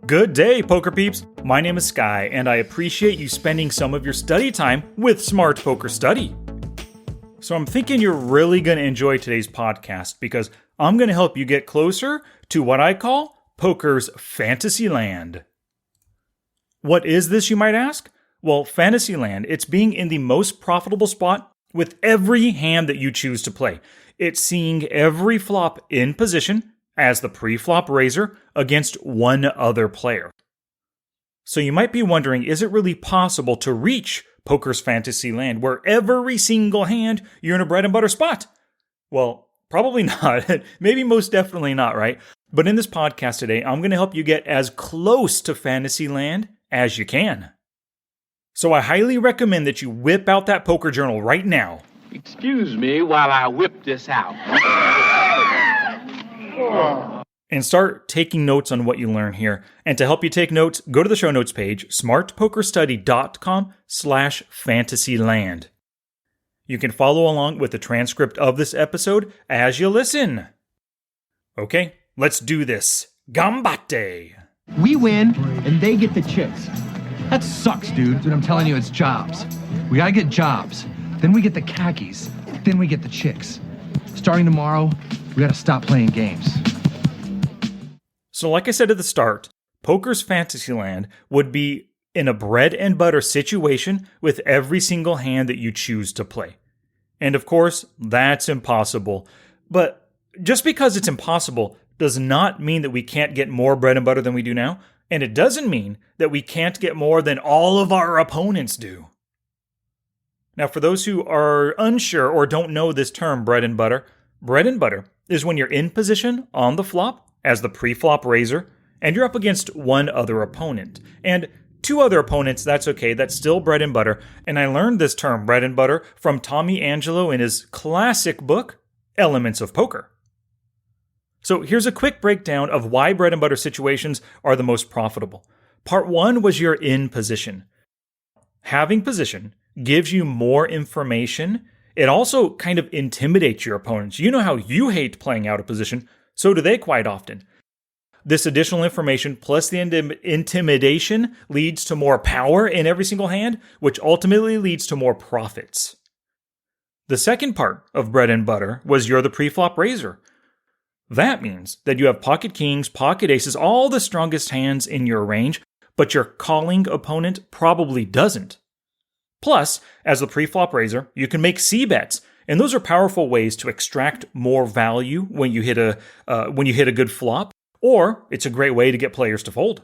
Good day, poker peeps! My name is Sky, and I appreciate you spending some of your study time with Smart Poker Study. So I'm thinking you're really going to enjoy today's podcast because I'm going to help you get closer to what I call poker's fantasy land. What is this, you might ask? Well, fantasy land, it's being in the most profitable spot with every hand that you choose to play. It's seeing every flop in position as the pre-flop raiser against one other player. So you might be wondering, is it really possible to reach poker's fantasy land where every single hand you're in a bread and butter spot? Well, probably not. Maybe most definitely not, right? But in this podcast today, I'm going to help you get as close to fantasy land as you can. So I highly recommend that you whip out that poker journal right now. Excuse me while I whip this out. And start taking notes on what you learn here. And to help you take notes, go to the show notes page, smartpokerstudy.com/fantasyland. You can follow along with the transcript of this episode as you listen. Okay, let's do this. Gambate! We win, and they get the chicks. That sucks, dude. Dude, I'm telling you, it's jobs. We gotta get jobs. Then we get the khakis. Then we get the chicks. Starting tomorrow, we gotta stop playing games. So like I said at the start, poker's fantasy land would be in a bread and butter situation with every single hand that you choose to play. And of course, that's impossible. But just because it's impossible does not mean that we can't get more bread and butter than we do now. And it doesn't mean that we can't get more than all of our opponents do. Now, for those who are unsure or don't know this term, bread and butter is when you're in position on the flop as the pre-flop raiser, and you're up against one other opponent. And two other opponents, that's okay, that's still bread and butter. And I learned this term, bread and butter, from Tommy Angelo in his classic book, Elements of Poker. So here's a quick breakdown of why bread and butter situations are the most profitable. Part one was you're in position. Having position gives you more information. It also kind of intimidates your opponents. You know how you hate playing out of position, so do they quite often. This additional information plus the intimidation leads to more power in every single hand, which ultimately leads to more profits. The second part of bread and butter was you're the pre-flop raiser. That means that you have pocket kings, pocket aces, all the strongest hands in your range, but your calling opponent probably doesn't. Plus, as the pre-flop raiser, you can make C-bets, and those are powerful ways to extract more value when you hit a good flop, or it's a great way to get players to fold.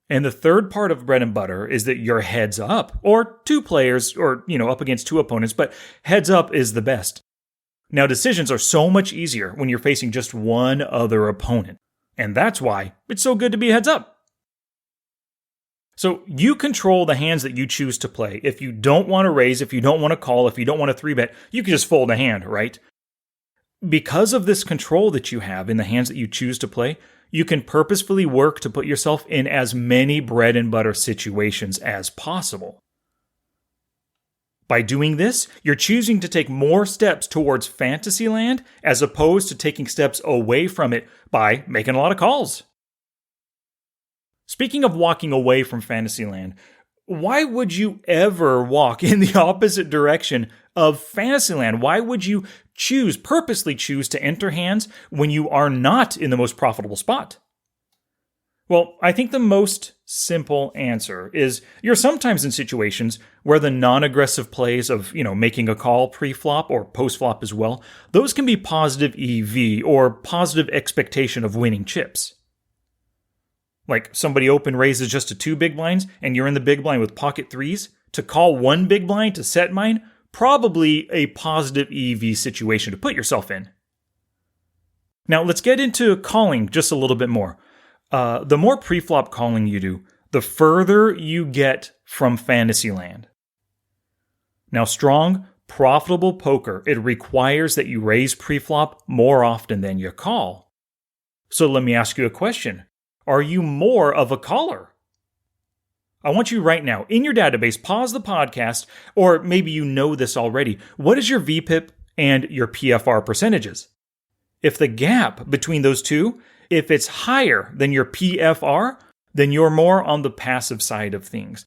And the third part of bread and butter is that you're heads up, or two players, or up against two opponents, but heads up is the best. Now, decisions are so much easier when you're facing just one other opponent, and that's why it's so good to be heads up. So you control the hands that you choose to play. If you don't want to raise, if you don't want to call, if you don't want to 3-bet, you can just fold a hand, right? Because of this control that you have in the hands that you choose to play, you can purposefully work to put yourself in as many bread and butter situations as possible. By doing this, you're choosing to take more steps towards Fantasyland as opposed to taking steps away from it by making a lot of calls. Speaking of walking away from Fantasyland, why would you ever walk in the opposite direction of Fantasyland? Why would you purposely choose to enter hands when you are not in the most profitable spot? Well, I think the most simple answer is you're sometimes in situations where the non-aggressive plays of, making a call pre-flop or post-flop as well, those can be positive EV or positive expectation of winning chips. Like somebody open raises just to 2 big blinds and you're in the big blind with pocket threes, to call 1 big blind to set mine, probably a positive EV situation to put yourself in. Now let's get into calling just a little bit more. The more pre-flop calling you do, the further you get from Fantasyland. Now strong, profitable poker, it requires that you raise pre-flop more often than you call. So let me ask you a question. Are you more of a caller? I want you right now, in your database, pause the podcast, or maybe you know this already. What is your Vpip and your PFR percentages? If the gap between those two If it's higher than your PFR, then you're more on the passive side of things.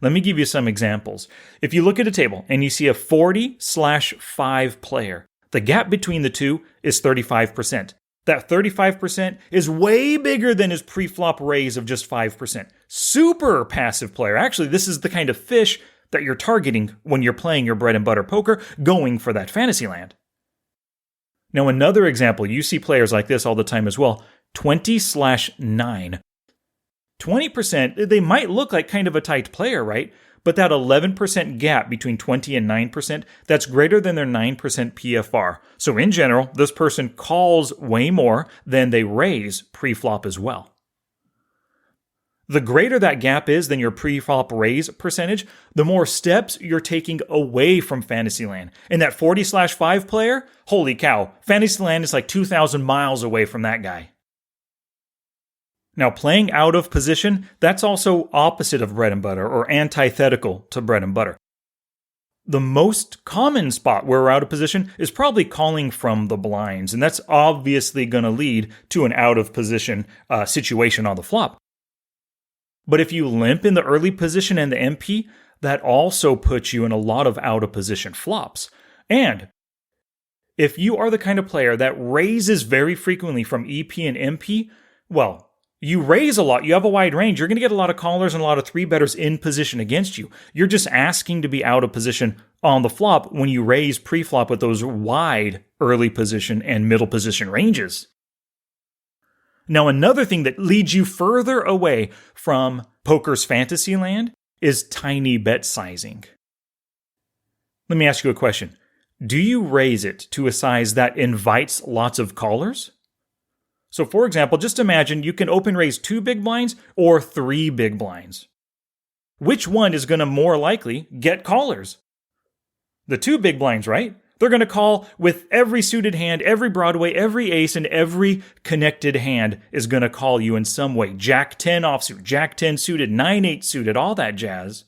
Let me give you some examples. If you look at a table and you see a 40/5 player, the gap between the two is 35%. That 35% is way bigger than his pre-flop raise of just 5%. Super passive player. Actually, this is the kind of fish that you're targeting when you're playing your bread and butter poker, going for that fantasy land. Now, another example, you see players like this all the time as well. 20/9. 20%, they might look like kind of a tight player, right? But that 11% gap between 20 and 9%, that's greater than their 9% PFR. So in general, this person calls way more than they raise pre-flop as well. The greater that gap is than your pre-flop raise percentage, the more steps you're taking away from Fantasyland. And that 40/5 player, holy cow, Fantasyland is like 2,000 miles away from that guy. Now, playing out of position, that's also opposite of bread and butter, or antithetical to bread and butter. The most common spot where we're out of position is probably calling from the blinds, and that's obviously going to lead to an out of position situation on the flop. But if you limp in the early position and the MP, that also puts you in a lot of out of position flops. And if you are the kind of player that raises very frequently from EP and MP, well, you raise a lot, you have a wide range, you're going to get a lot of callers and a lot of 3-betters in position against you. You're just asking to be out of position on the flop when you raise pre-flop with those wide early position and middle position ranges. Now, another thing that leads you further away from poker's fantasy land is tiny bet sizing. Let me ask you a question. Do you raise it to a size that invites lots of callers? So for example, just imagine you can open raise 2 big blinds or 3 big blinds. Which one is going to more likely get callers? The 2 big blinds, right? They're going to call with every suited hand, every Broadway, every ace, and every connected hand is going to call you in some way. Jack 10 offsuit, Jack 10 suited, 9-8 suited, all that jazz.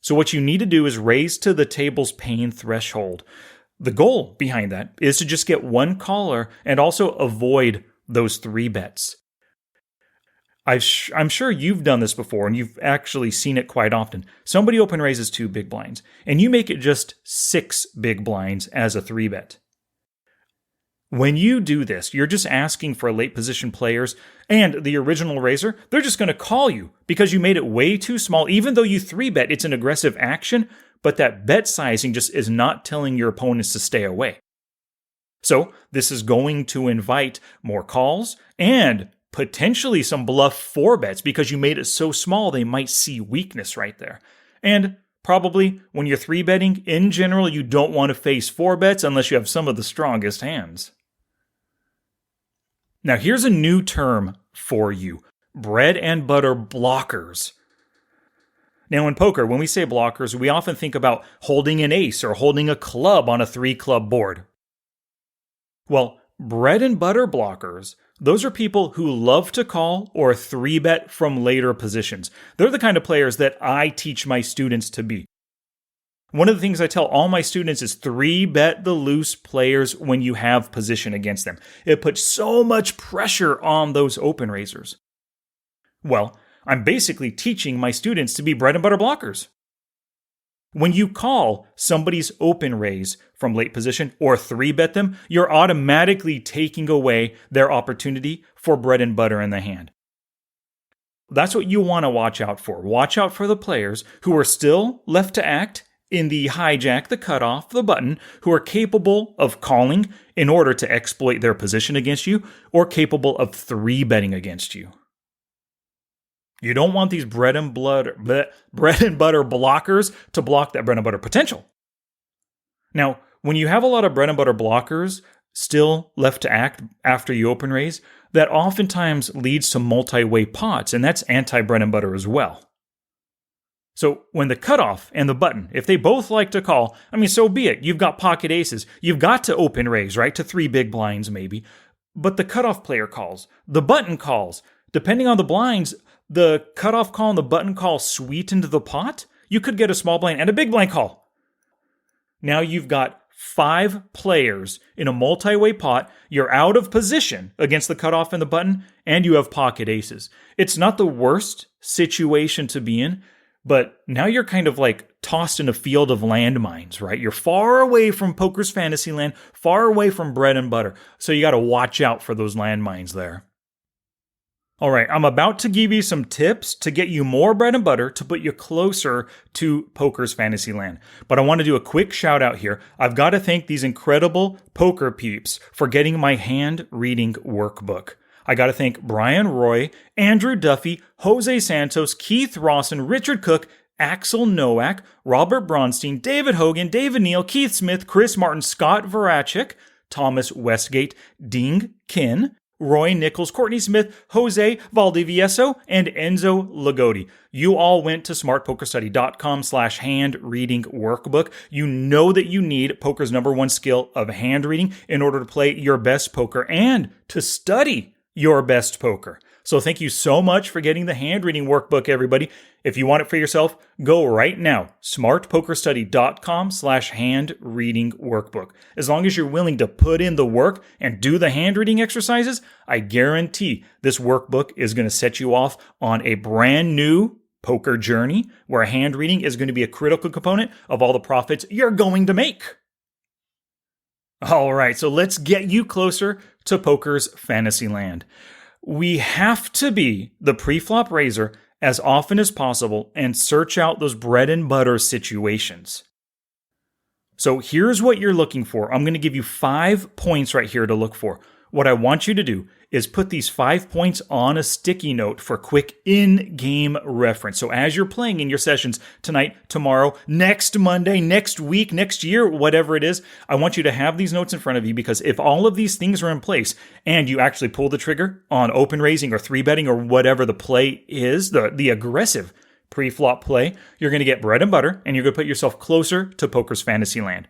So what you need to do is raise to the table's pain threshold. The goal behind that is to just get one caller and also avoid those 3 bets. I'm sure you've done this before and you've actually seen it quite often. Somebody open raises 2 big blinds and you make it just 6 big blinds as a 3-bet. When you do this, you're just asking for late position players and the original raiser, they're just going to call you because you made it way too small. Even though you 3-bet, it's an aggressive action, but that bet sizing just is not telling your opponents to stay away. So this is going to invite more calls and potentially some bluff 4-bets because you made it so small they might see weakness right there. And probably when you're 3-betting, in general, you don't want to face 4-bets unless you have some of the strongest hands. Now here's a new term for you. Bread and butter blockers. Now in poker, when we say blockers, we often think about holding an ace or holding a club on a 3-club board. Well, bread and butter blockers, those are people who love to call or 3-bet from later positions. They're the kind of players that I teach my students to be. One of the things I tell all my students is 3-bet the loose players when you have position against them. It puts so much pressure on those open raisers. Well, I'm basically teaching my students to be bread and butter blockers. When you call somebody's open raise from late position or 3-bet them, you're automatically taking away their opportunity for bread and butter in the hand. That's what you want to watch out for. Watch out for the players who are still left to act in the hijack, the cutoff, the button, who are capable of calling in order to exploit their position against you or capable of 3-betting against you. You don't want these bread and butter blockers to block that bread and butter potential. Now, when you have a lot of bread and butter blockers still left to act after you open raise, that oftentimes leads to multi-way pots, and that's anti-bread and butter as well. So when the cutoff and the button, if they both like to call, so be it. You've got pocket aces. You've got to open raise, right, to 3 big blinds maybe. But the cutoff player calls. The button calls. Depending on the blinds, the cutoff call and the button call sweetened the pot. You could get a small blind and a big blind call. Now you've got 5 players in a multi-way pot, you're out of position against the cutoff and the button, and you have pocket aces. It's not the worst situation to be in, but now you're kind of like tossed in a field of landmines, right? You're far away from Poker's Fantasyland, far away from bread and butter. So you got to watch out for those landmines there. All right, I'm about to give you some tips to get you more bread and butter to put you closer to Poker's Fantasyland. But I want to do a quick shout out here. I've got to thank these incredible poker peeps for getting my hand reading workbook. I got to thank Brian Roy, Andrew Duffy, Jose Santos, Keith Rawson, Richard Cook, Axel Nowak, Robert Bronstein, David Hogan, David Neal, Keith Smith, Chris Martin, Scott Voracek, Thomas Westgate, Ding Kin, Roy Nichols, Courtney Smith, Jose Valdivieso, and Enzo Lagodi. You all went to smartpokerstudy.com/hand reading workbook. You know that you need poker's #1 skill of hand reading in order to play your best poker and to study your best poker. So thank you so much for getting the hand reading workbook, everybody. If you want it for yourself, go right now, smartpokerstudy.com/hand reading workbook. As long as you're willing to put in the work and do the hand reading exercises, I guarantee this workbook is going to set you off on a brand new poker journey where hand reading is going to be a critical component of all the profits you're going to make. All right, so let's get you closer to Poker's Fantasyland. We have to be the pre-flop raiser as often as possible and search out those bread and butter situations. So here's what you're looking for. I'm going to give you 5 points right here to look for. What I want you to do is put these 5 points on a sticky note for quick in-game reference. So as you're playing in your sessions tonight, tomorrow, next Monday, next week, next year, whatever it is, I want you to have these notes in front of you, because if all of these things are in place and you actually pull the trigger on open raising or 3-betting or whatever the play is, the aggressive pre-flop play, you're going to get bread and butter and you're going to put yourself closer to Poker's Fantasyland.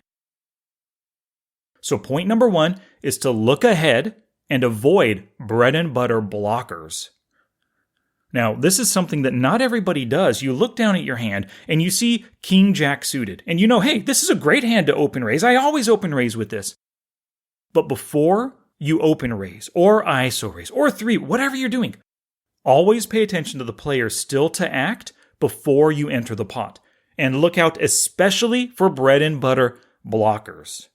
So point number 1 is to look ahead and avoid bread and butter blockers. Now, this is something that not everybody does. You look down at your hand and you see King Jack suited. And you know, hey, this is a great hand to open raise. I always open raise with this. But before you open raise or ISO raise or 3, whatever you're doing, always pay attention to the players still to act before you enter the pot. And look out especially for bread and butter blockers.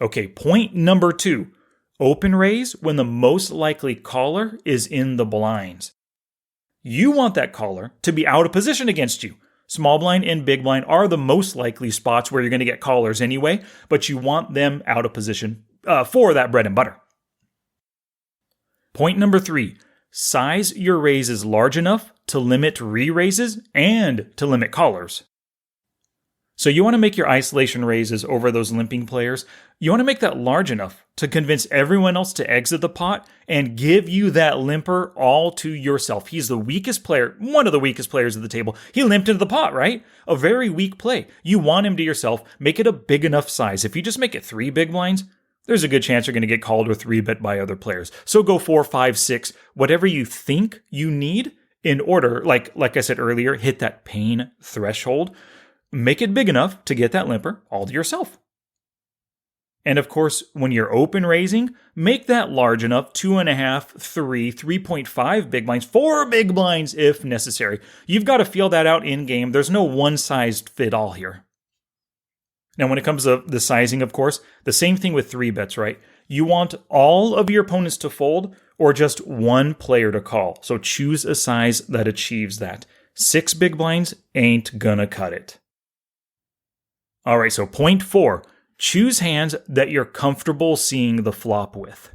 Okay, point number 2. Open raise when the most likely caller is in the blinds. You want that caller to be out of position against you. Small blind and big blind are the most likely spots where you're going to get callers anyway, but you want them out of position for that bread and butter. Point number 3. Size your raises large enough to limit re-raises and to limit callers. So you want to make your isolation raises over those limping players. You want to make that large enough to convince everyone else to exit the pot and give you that limper all to yourself. He's the weakest player, one of the weakest players at the table. He limped into the pot, right? A very weak play. You want him to yourself. Make it a big enough size. If you just make it 3 big blinds, there's a good chance you're going to get called with 3-bet by other players. So go 4, 5, 6, whatever you think you need in order, like I said earlier, hit that pain threshold. Make it big enough to get that limper all to yourself. And of course, when you're open raising, make that large enough, 2.5, 3, 3.5 big blinds, 4 big blinds if necessary. You've got to feel that out in game. There's no one-size-fit-all here. Now, when it comes to the sizing, of course, the same thing with 3-bets, right? You want all of your opponents to fold or just one player to call. So choose a size that achieves that. 6 big blinds ain't gonna cut it. All right, so point 4, choose hands that you're comfortable seeing the flop with.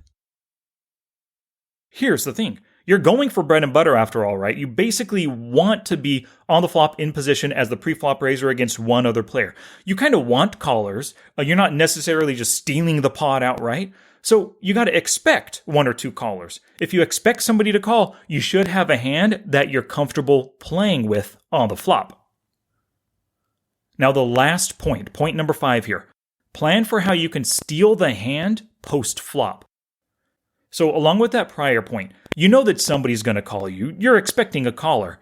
Here's the thing. You're going for bread and butter after all, right? You basically want to be on the flop in position as the pre-flop raiser against one other player. You kind of want callers. You're not necessarily just stealing the pot outright. So you got to expect 1 or 2 callers. If you expect somebody to call, you should have a hand that you're comfortable playing with on the flop. Now the last point, point number 5 here. Plan for how you can steal the hand post-flop. So along with that prior point, you know that somebody's going to call you. You're expecting a caller.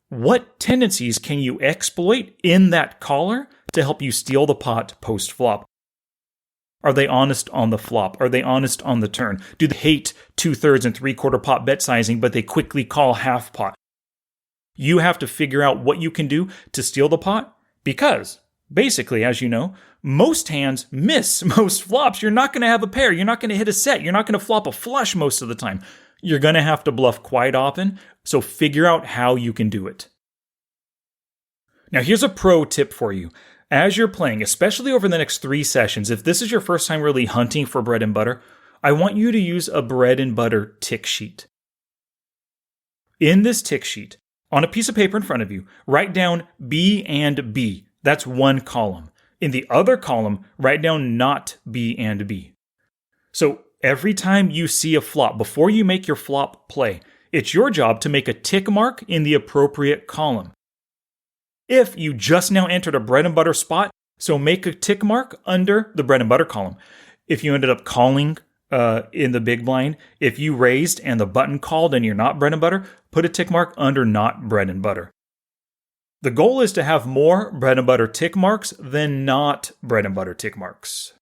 What tendencies can you exploit in that caller to help you steal the pot post-flop. Are they honest on the flop? Are they honest on the turn? Do they hate 2/3 and 3/4 pot bet sizing, but they quickly call half pot? You have to figure out what you can do to steal the pot because, basically, as you know, most hands miss most flops. You're not going to have a pair. You're not going to hit a set. You're not going to flop a flush most of the time. You're going to have to bluff quite often, so figure out how you can do it. Now, here's a pro tip for you. As you're playing, especially over the next 3 sessions, if this is your first time really hunting for bread and butter, I want you to use a bread and butter tick sheet. In this tick sheet, on a piece of paper in front of you, write down B and B. That's one column. In the other column, write down not B and B. So every time you see a flop, before you make your flop play, it's your job to make a tick mark in the appropriate column. If you just now entered a bread and butter spot, so make a tick mark under the bread and butter column. If you ended up calling in the big blind, if you raised and the button called and you're not bread and butter, put a tick mark under not bread and butter. The goal is to have more bread and butter tick marks than not bread and butter tick marks.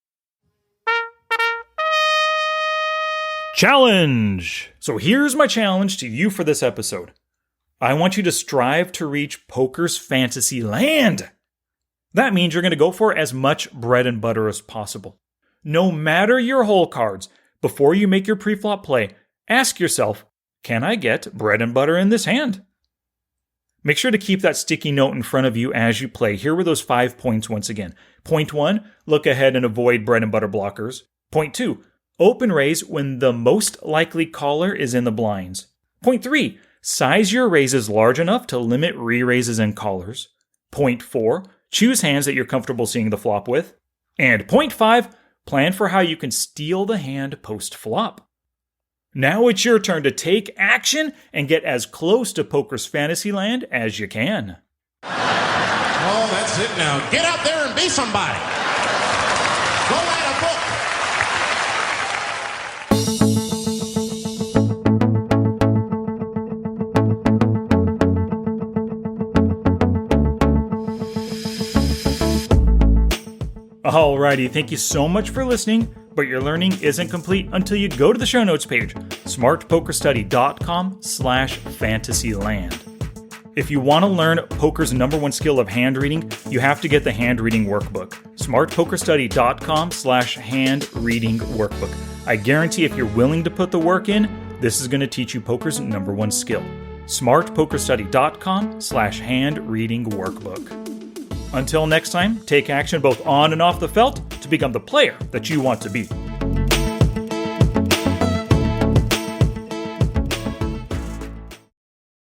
Challenge! So here's my challenge to you for this episode. I want you to strive to reach poker's fantasy land. That means you're going to go for as much bread and butter as possible. No matter your hole cards, before you make your pre-flop play, ask yourself, can I get bread and butter in this hand? Make sure to keep that sticky note in front of you as you play. Here were those 5 points once again. Point 1, look ahead and avoid bread and butter blockers. Point 2, open raise when the most likely caller is in the blinds. Point 3, size your raises large enough to limit re-raises and callers. Point 4, choose hands that you're comfortable seeing the flop with. And point 5, plan for how you can steal the hand post-flop. Now it's your turn to take action and get as close to poker's fantasy land as you can. Oh, that's it now. Get out there and be somebody. Go write a book. Alrighty, thank you so much for listening, but your learning isn't complete until you go to the show notes page, smartpokerstudy.com/fantasyland. If you want to learn poker's #1 skill of hand reading, you have to get the hand reading workbook, smartpokerstudy.com/hand reading workbook. I guarantee if you're willing to put the work in, this is going to teach you poker's #1 skill, smartpokerstudy.com/hand reading workbook. Until next time, take action both on and off the felt to become the player that you want to be.